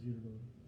$0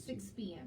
6 PM,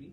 3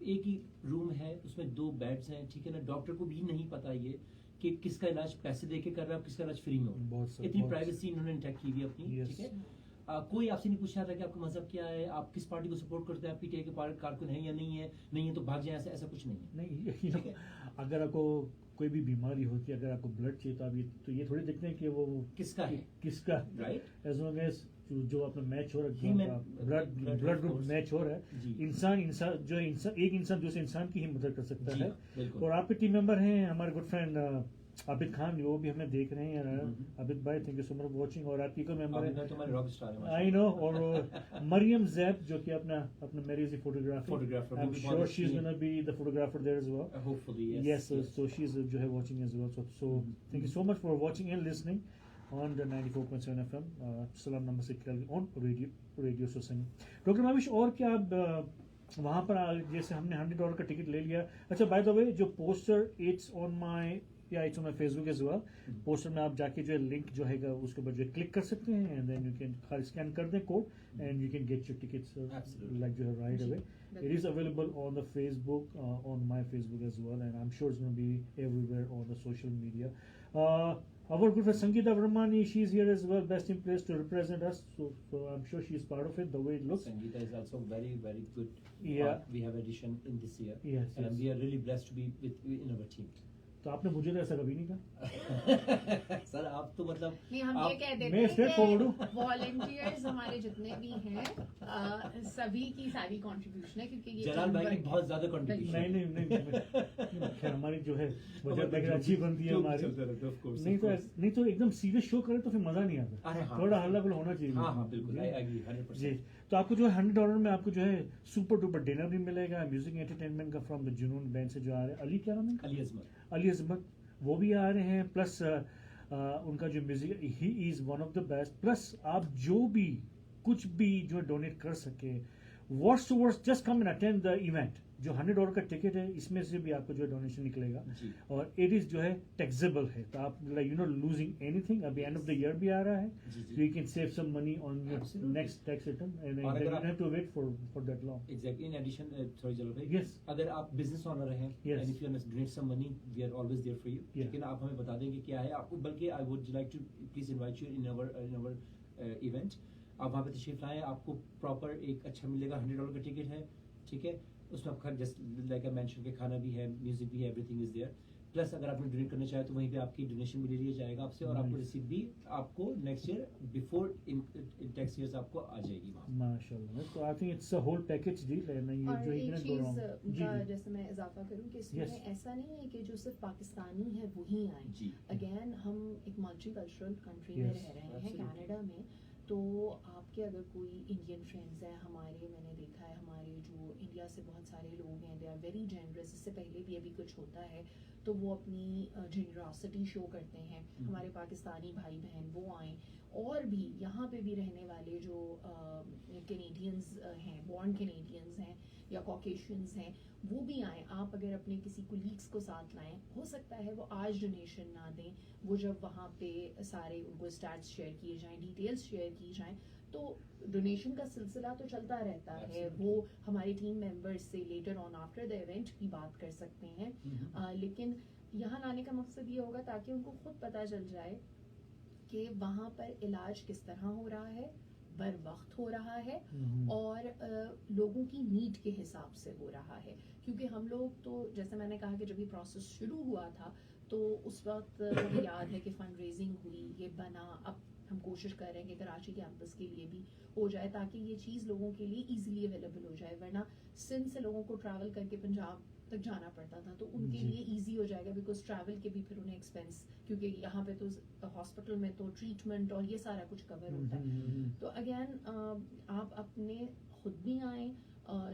ایک ہی روم ہے, اس میں 2 بیڈز ہیں, ٹھیک ہے نا, ڈاکٹر کو بھی نہیں پتا یہ کہ کس کا علاج پیسے دے کے کر رہا ہے اور کس کا علاج فری میں ہو رہا ہے. اتنی پرائیویسی انہوں نے انٹیکٹ کی ہوئی اپنی, ٹھیک ہے. کوئی آپ سے نہیں پوچھ رہا تھا کہ آپ کا مذہب کیا ہے, آپ کس پارٹی کو سپورٹ کرتے ہیں, آپ پی ٹی آئی کے کارکن ہیں یا نہیں ہے, نہیں ہے تو بھاگ جائیں, ایسا کچھ نہیں ہے. اگر آپ کو کوئی بھی بیماری ہوتی ہے, اگر آپ کو بلڈ چاہیے تو یہ تھوڑی دیکھتے ہیں کہ وہ کس کا ہے, کس کا, ایز لانگ ایز جو اپنا میچ ہو رہا ہے, بلڈ گروپ میچ ہو رہا ہے, انسان جو ایک انسان دوسرے انسان کی ہی مدد کر سکتا ہے. اور آپ کے ٹیم ممبر ہیں ہمارے گڈ فرینڈ عابد خان, وہ بھی ہمیں دیکھ رہے ہیں. عابد بھائی thank you so much watching. اور آپ کی کو ممبر ہے آئی نو, اور مریم زیب جو کہ اپنا marriage photographer, I'm sure she's gonna be the photographer there as well. Hopefully, yes. So she's جو ہے watching as well. So thank you so much for watching and listening on the 94.7 FM سلام number سے on radio سوسنگ. Doctor ماوش, اور کیا آپ وہاں پر جیسے ہم نے $100 کا ٹکٹ لے لیا, اچھا بائی دا وے جو poster it's on my Facebook as well, poster میں آپ جا کے جو ہے لنک جو ہے گا اس کے اوپر جو ہے کلک کر سکتے ہیں, اینڈ دین یو کین خالی اسکین کر دیں code and you can get your tickets like جو ہے right away. It is available on the Facebook, on my Facebook as well, and I'm sure it's going to be everywhere on the social media. Our good friend Sangeeta Varmani, she's here as well, best in place to represent us. So I'm sure she's part of it, the way it looks. Sangeeta is also very, very good. Yeah. We have addition in this year. Yes. And we are really blessed to be in our team. تو آپ نے مجھے تو ایسا کبھی نہیں کہا سر, آپ تو مطلب نہیں, ہم یہ کہہ دیتے میں اسٹریٹ فارورڈ ہوں. والنٹیئرز ہمارے جتنے بھی ہیں سبھی کی ساری کنٹریبیوشن ہے, کیونکہ یہ جلال بھائی کی بہت زیادہ کنٹریبیوشن. نہیں ہماری جو ہے وجہ اچھی بنتی ہے ہماری. نہیں تو ایک دم سیریس شو کرے تو پھر مزہ نہیں آتا, تھوڑا ہلّا گلا ہونا چاہیے. ہاں بالکل, I agree 100%. جی, تو آپ کو جو ہے $100 میں آپ کو جو ہے سپر ڈوپر ڈنر بھی ملے گا, میوزک انٹرٹینمنٹ کا فرام دا جنون بینڈ سے جو آ رہے ہیں, علی کیا نام ہے, علی عظمت, وہ بھی آ رہے ہیں. پلس ان کا جو میوزک ہی is one of the best. Plus آپ جو بھی کچھ بھی جو ڈونیٹ کر سکے, worse to worse just come and attend the event. جو $100 کا ٹکٹ ہے اس میں سے بھی آپ کو جو ہے ڈونیشن نکلے گا, اور اٹ از جو ہے ٹیکسیبل ہے, تو آپ like you know losing anything. ابھی اینڈ آف دا ایئر بھی آ رہا ہے, you can save some money on your next tax return and you don't have to wait for that long. Exactly. In addition sorry Jalal بھائی, yes, اگر آپ business owner ہیں and if you want to donate some money, we are always there for you. لیکن آپ ہمیں بتا دیں کہ کیا ہے آپ کو, بلکہ I would like to please invite you in our event. آپ وہاں پہ تشریف لائیں, آپ کو پراپر ایک اچھا ملے گا. $100 کا ٹکٹ ہے, ٹھیک ہے, اس میں آپ کا جسٹ لائک آئی مینشن کہ کھانا بھی ہے, میوزک بھی ہے, every thing is there. Plus اگر آپ نے ڈونیٹ کرنا چاہے تو وہیں پہ آپ کی ڈونیشن بھی لے لیا جائے گا آپ سے, اور آپ کو ریسیپٹ بھی آپ کو next year before tax years آپ کو آ جائے گی وہاں. ماشاء اللہ. تو I think it's a whole package deal. اور ایک چیز کا جیسے میں اضافہ کروں کہ اس میں ایسا نہیں ہے کہ جو صرف پاکستانی ہے وہی آئیں. اگین ہم ایک ملٹی کلچرل کنٹری میں رہ رہے ہیں, کینیڈا میں, تو آپ کے اگر کوئی انڈین فرینڈز ہیں ہمارے, میں نے دیکھا ہے ہمارے جو انڈیا سے بہت سارے لوگ ہیں, دے آر ویری جنرس. اس سے پہلے بھی ابھی کچھ ہوتا ہے تو وہ اپنی جنراسٹی شو کرتے ہیں. ہمارے پاکستانی بھائی بہن وہ آئیں, اور بھی یہاں پہ بھی رہنے والے جو کینیڈینز ہیں, بورن کینیڈینز ہیں یا کوکیشینز ہیں, وہ بھی آئیں. آپ اگر اپنے کسی کولیگس کو ساتھ لائیں, ہو سکتا ہے وہ آج ڈونیشن نہ دیں, وہ جب وہاں پہ سارے ان کو اسٹیٹس شیئر کیے جائیں, ڈیٹیلز شیئر کی جائیں, تو ڈونیشن کا سلسلہ تو چلتا رہتا ہے. وہ ہماری ٹیم ممبرس سے later on after the event بھی بات کر سکتے ہیں. لیکن یہاں لانے کا مقصد یہ ہوگا تاکہ ان کو خود پتہ چل جائے کہ وہاں پر علاج کس طرح ہو رہا ہے, بر وقت ہو رہا ہے, اور لوگوں کی نیڈ کے حساب سے ہو رہا ہے. کیونکہ ہم لوگ تو جیسے میں نے کہا کہ جب یہ پروسیس شروع ہوا تھا تو اس وقت مجھے یاد ہے کہ فنڈ ریزنگ ہوئی, یہ بنا. اب ہم کوشش کر رہے ہیں کہ کراچی کیمپس کے لیے بھی ہو جائے تاکہ یہ چیز لوگوں کے لیے ایزیلی اویلیبل ہو جائے. ورنہ سندھ سے لوگوں کو ٹریول کر کے پنجاب تک جانا پڑتا تھا, تو ان کے لیے ایزی ہو جائے گا, بیکاز ٹریول کے بھی پھر انہیں ایکسپینس, کیونکہ یہاں پہ تو ہاسپٹل میں تو ٹریٹمنٹ اور یہ سارا کچھ کور ہوتا ہے. تو اگین آپ اپنے خود بھی آئیں,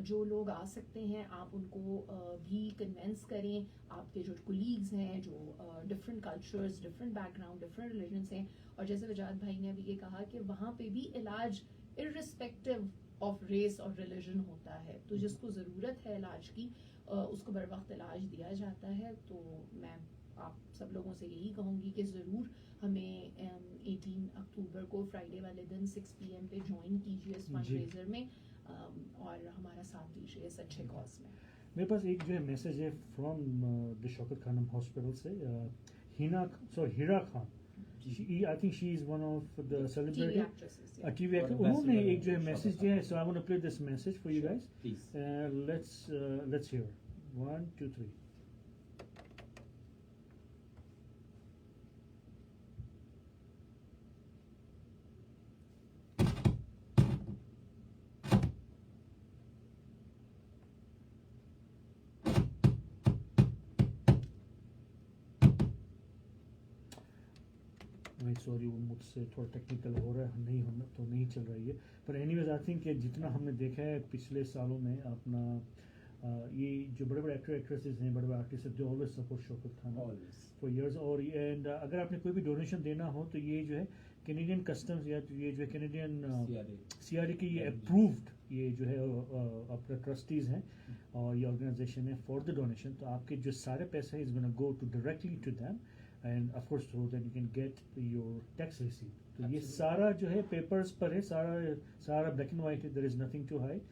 جو لوگ آ سکتے ہیں آپ ان کو بھی کنونس کریں. آپ کے جو کولیگز ہیں جو different cultures, different back ground, different religions ہیں, اور جیسے وجاد بھائی نے ابھی یہ کہا کہ وہاں پہ بھی علاج ارسپیکٹو آف ریس اور ریلیجن ہوتا ہے. تو جس کو ضرورت ہے علاج کی اس کو بر وقت علاج دیا جاتا ہے. تو میں آپ سب لوگوں سے یہی کہوں گی کہ ضرور ہمیں 18 اکتوبر کو فرائیڈے والے دن 6 PM پہ جوائن کیجیے اس فنڈ ریزر میں, اور ہمارا ساتھ دیجیے اس اچھے کاز میں. میرے پاس ایک جو ہے میسج ہے from the Shaukat Khanum hospital سے ہیرا Khan I think she is one of the TV celebrity actresses, yeah. TV actor. انہوں نے ایک جو ہے میسج دیا ہے, so I want to play this message for you guys. Please. Let's hear. 1, 2, 3. Sorry وہ مجھ سے تھوڑا ٹیکنیکل ہو رہا ہے, نہیں ہونا تو نہیں چل رہی ہے, پر اینی ویز آئی تھنک کہ جتنا ہم نے دیکھا ہے پچھلے سالوں میں اپنا یہ جو بڑے بڑے ایکٹر ایکٹریسز ہیں, بڑے بڑے آرٹسٹ ہیں, جو always support Shaukat Khan for years. اور اینڈ اگر آپ نے کوئی بھی ڈونیشن دینا ہو تو یہ جو ہے کینیڈین کسٹمز یا یہ جو ہے کینیڈین CRA کی یہ اپرووڈ یہ جو ہے اپنا ٹرسٹیز ہیں اور یہ آرگنائزیشن ہے فار دا ڈونیشن. تو آپ کے جو سارے پیسے ہیں is gonna go to directly to them and of course so that you can get your tax receipt. تو یہ سارا جو ہے پیپرز پر ہے, سارا بلیک اینڈ وائٹ ہے, there is nothing to hide.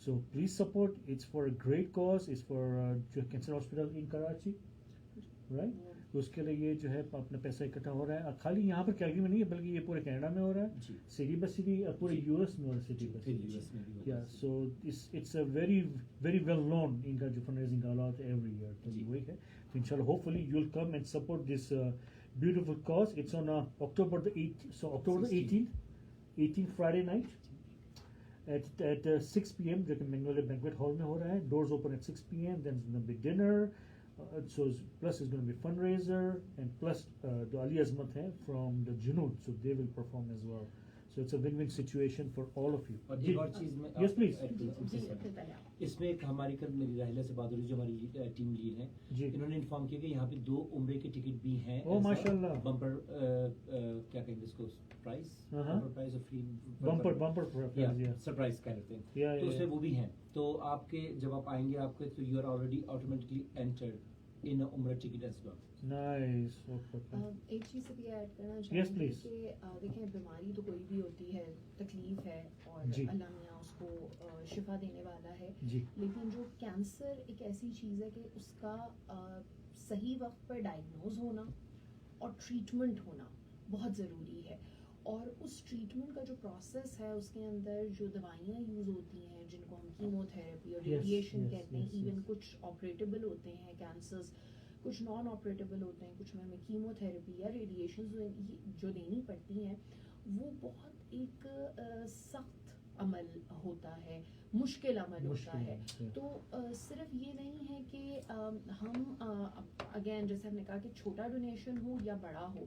So please support, it's for a great cause, it's for جو cancer hospital in Karachi, right? تو اس کے لیے یہ جو ہے اپنا پیسہ اکٹھا ہو رہا ہے, خالی یہاں پر کیلگری میں نہیں ہے بلکہ یہ پورے کینیڈا میں ہو رہا ہے, سٹی بس سٹی, پورے US میں ہو رہا ہے, سٹی بس سٹی. یا so it's a very very well known ان کا جو فنڈ ریزنگ کا ہوتا ہے ایوری ایئر. تو وہی ہے, تو ان شاء اللہ hopefully you will come and support this beautiful cause. It's on October the 18th Friday night at 6 p.m. جو کہ Magnolia Banquet Hall میں ہو رہا ہے. Doors open at 6 p.m. Then there's going to be dinner. So plus it's going to be fundraiser and plus the Ali Azmat hai from the Junoon, so they will perform as well. So it's a win-win situation for all of you. اور ایک اور چیز میں Yes, please. اس میں ایک ہماری کل میری راہیلہ سے بات ہو رہی جو ہماری ٹیم لیڈ ہیں, انہوں نے انفارم کیا کہ یہاں پہ 2 عمرے کے ٹکٹ بھی ہیں. ماشاء اللہ. بمپر کیا کہیں گے اس کو, پرائز پرائز اور فری بمپر سرپرائز کہہ رہتے ہیں, تو اس میں وہ بھی ہیں. تو آپ کے جب آپ آئیں گے آپ کے تو you are already automatically entered in عمرہ ٹکٹ ایز ویل. نائس. ایک چیز سے بھی ایڈ کرنا چاہوں گی کہ دیکھیں بیماری تو کوئی بھی ہوتی ہے, تکلیف ہے اور اللہ میاں اس کو شفا دینے والا ہے, لیکن جو کینسر ایک ایسی چیز ہے کہ اس کا صحیح وقت پر ڈائگنوز ہونا اور ٹریٹمنٹ ہونا بہت ضروری ہے. اور اس ٹریٹمنٹ کا جو پروسیس ہے اس کے اندر جو دوائیاں یوز ہوتی ہیں جن کو ہم کیمو تھراپی اور ریڈیشن کہتے ہیں, ایون کچھ آپریٹیبل ہوتے ہیں کینسرز, کچھ نان آپریٹیبل ہوتے ہیں, کچھ میں ہمیں کیمو تھراپی یا ریڈیشنز جو دینی پڑتی ہیں وہ بہت ایک سخت عمل ہوتا ہے, مشکل عمل ہوتا ہے. تو صرف یہ نہیں ہے کہ ہم اگین جیسے ہم نے کہا کہ چھوٹا ڈونیشن ہو یا بڑا ہو,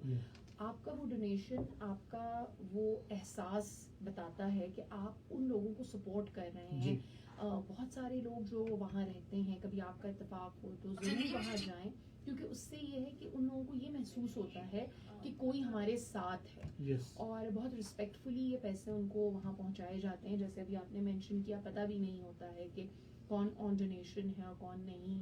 آپ کا وہ ڈونیشن آپ کا وہ احساس بتاتا ہے کہ آپ ان لوگوں کو سپورٹ کر رہے ہیں. بہت سارے لوگ جو وہاں رہتے ہیں, کبھی آپ کا اتفاق ہو تو ضرور وہاں جائیں, کیونکہ اس سے یہ ہے کہ ان لوگوں کو یہ محسوس ہوتا ہے کہ کوئی ہمارے ساتھ ہے. اور بہت رسپیکٹفلی یہ پیسے ان کو وہاں پہنچائے جاتے ہیں. جیسے ابھی آپ نے مینشن کیا, پتہ بھی نہیں ہوتا ہے کہ کون آن ڈونیشن ہے اور کون نہیں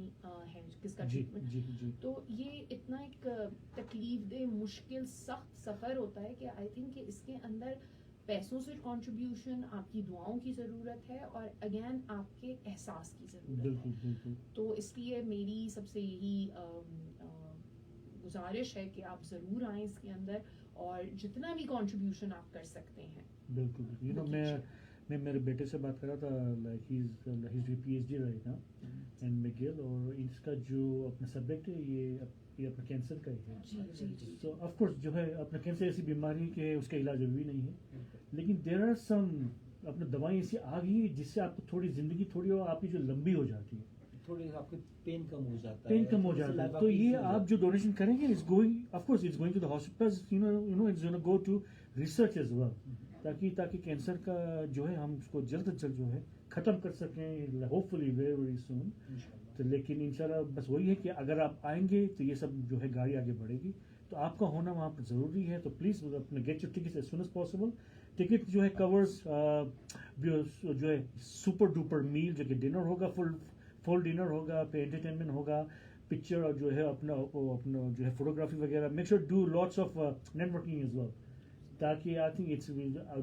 ہے, کس کا ٹریٹمنٹ. تو یہ اتنا ایک تکلیف دہ مشکل سخت سفر ہوتا ہے کہ آئی تھنک کہ اس کے اندر پیسوں سے کنٹریبیوشن, آپ کی دعاؤں کی ضرورت ہے اور اگین آپ کے احساس کی ضرورت ہے. تو اس لیے میری سب سے یہی گزارش ہے کہ آپ ضرور آئیں اس کے اندر اور جتنا بھی کنٹریبیوشن آپ کر سکتے ہیں. بالکل. میں میرے بیٹے سے بات کر رہا تھا, like he is PhD right نا اینڈ میگل, اور اس کا جو اپنا سبجیکٹ ہے یہ اپنا کینسر کا ہی ہے. سو آف کورس جو ہے اپنا کینسر ایسی بیماری کہ اس کا علاج ابھی نہیں ہے, لیکن دیر آر سم اپنا دوائیں ایسی آ گئی ہیں جس سے آپ کو تھوڑی زندگی تھوڑی آپ کی جو لمبی ہو جاتی ہے, تھوڑی آپ کے پین کم ہو جاتا ہے. تو یہ آپ جو ڈونیشن کریں گے it's going of course it's going to the hospitals, you know it's gonna go to research as well, تاکہ کینسر کا جو ہے ہم اس کو جلد از جلد جو ہے ختم کر سکیں, ہوپ فلی ویری ویری سون. تو لیکن انشاءاللہ بس وہی ہے کہ اگر آپ آئیں گے تو یہ سب جو ہے گاڑی آگے بڑھے گی, تو آپ کا ہونا وہاں پر ضروری ہے. تو پلیز اپنے get your ticket as soon as possible. Ticket جو ہے کورز جو ہے سپر ڈوپر میل جو کہ ڈنر ہوگا, فل ڈنر ہوگا, پھر انٹرٹینمنٹ ہوگا, پکچر اور جو ہے اپنا جو ہے فوٹوگرافی وغیرہ. Make sure do lots of networking as well, تاکہ آئی تھنک اٹس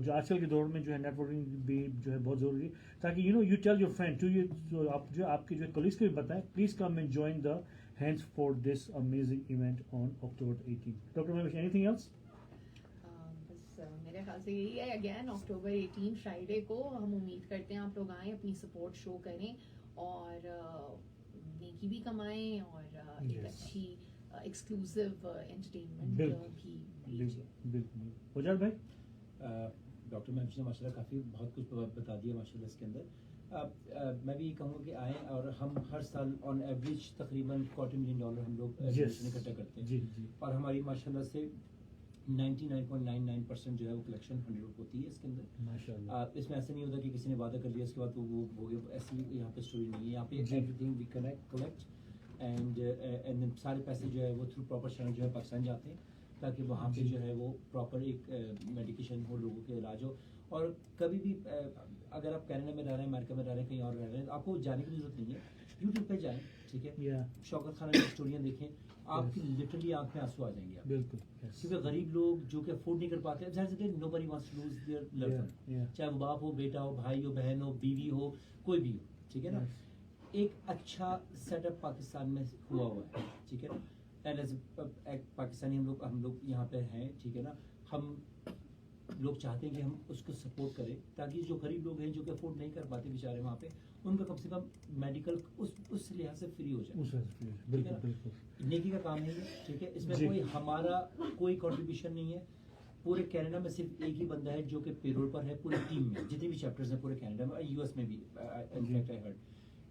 جو آج کل کے دور میں جو ہے نیٹ ورکنگ بھی جو ہے بہت ضروری ہے, تاکہ یو ٹیل یور فرینڈ جو آپ کے جو کلیگس کو بھی بتائیں, please come and join the hands for this amazing event on October 18. Doctor Mahwish, anything else? بس میرے خیال سے یہی ہے, اگین October 18 فرائیڈے کو ہم امید کرتے ہیں آپ لوگ آئیں, اپنی سپورٹ شو کریں اور نیکی بھی کمائیں اور ایک اچھی ایکسکلوسیو انٹرٹینمنٹ بھی لیجیے. بالکل. اجال بھائی, ڈاکٹر مہوش نے ماشاء اللہ کافی بہت کچھ بتا دیا ماشاء اللہ اس کے اندر. میں بھی یہ کہوں گا کہ آئیں, اور ہم ہر سال آن ایوریج تقریباً $250 million ہم لوگ اکٹھا کرتے ہیں, اور ہماری ماشاء اللہ سے 99.99% جو ہے وہ کلیکشن 100 ہوتی ہے اس کے اندر. اس میں ایسا نہیں ہوتا کہ کسی نے وعدہ کر لیا اس کے بعد وہ ہو گیا, ایسی یہاں پہ اسٹوری نہیں ہے. یہاں پہ everything we collect and سارے پیسے جو ہے وہ تھرو پراپر چینل جو ہے پاکستان جاتے ہیں, تاکہ وہاں پہ جو ہے وہ پراپر ایک میڈیکیشن ہو, لوگوں کے علاج ہو. اور کبھی بھی اگر آپ کینیڈا میں رہ رہے ہیں, امریکہ میں رہ رہے ہیں, کہیں اور رہ رہے ہیں, آپ کو جانے کی ضرورت نہیں ہے, یوٹیوب پہ جائیں, ٹھیک ہے, شوکت خانہ کی اسٹوریاں دیکھیں, آپ کی لٹرلی آنکھ میں آنسو آ جائیں گے. بالکل, کیونکہ غریب لوگ جو کہ افورڈ نہیں کر پاتے, nobody wants to lose their loved one, چاہے وہ باپ ہو, بیٹا ہو, بھائی ہو, بہن ہو, بیوی ہو, کوئی بھی ہو, ٹھیک ہے نا. ایک اچھا سیٹ اپ پاکستان میں ہوا ہوا ہے, ٹھیک ہے نا. اینڈ ایز اے پاکستانی ہم لوگ یہاں پہ ہیں, ٹھیک ہے نا. ہم لوگ چاہتے ہیں کہ ہم اس کو سپورٹ کریں, تاکہ جو غریب لوگ ہیں جو کہ افورڈ نہیں کر پاتے بیچارے وہاں پہ, ان کا کم سے کم میڈیکل اس لحاظ سے فری ہو جائے. نیکی کا کام ہے یہ, ٹھیک ہے. اس میں کوئی ہمارا کوئی کنٹریبیوشن نہیں ہے. پورے کینیڈا میں صرف ایک ہی بندہ ہے جو کہ پیرول پر ہے, پوری ٹیم میں جتنے بھی چیپٹرز ہیں پورے کینیڈا میں, US میں بھی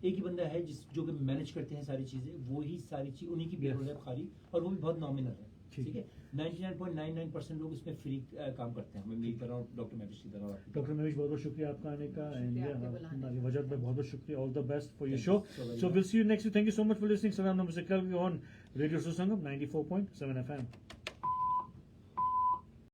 ایک ہی بندہ ہے جو کہ مینیج کرتے ہیں ساری چیزیں, وہی ساری چیز انہیں کی پیرول ہے خالی, اور وہ بھی بہت نامنل ہے, ٹھیک ہے. 99.99% لوگ اس میں فری کام کرتے ہیں, ہمیں میری طرح اور ڈاکٹر مہوش کی طرح. ڈاکٹر مہوش, بہت بہت شکریہ آپ کا آنے کا, اینڈ وجد بھائی بہت بہت شکریہ. All the best for your show. So will see you next. Thank you so much for listening. سلام نمستے. کل آن ریڈیو سسنگم 94.7 FM.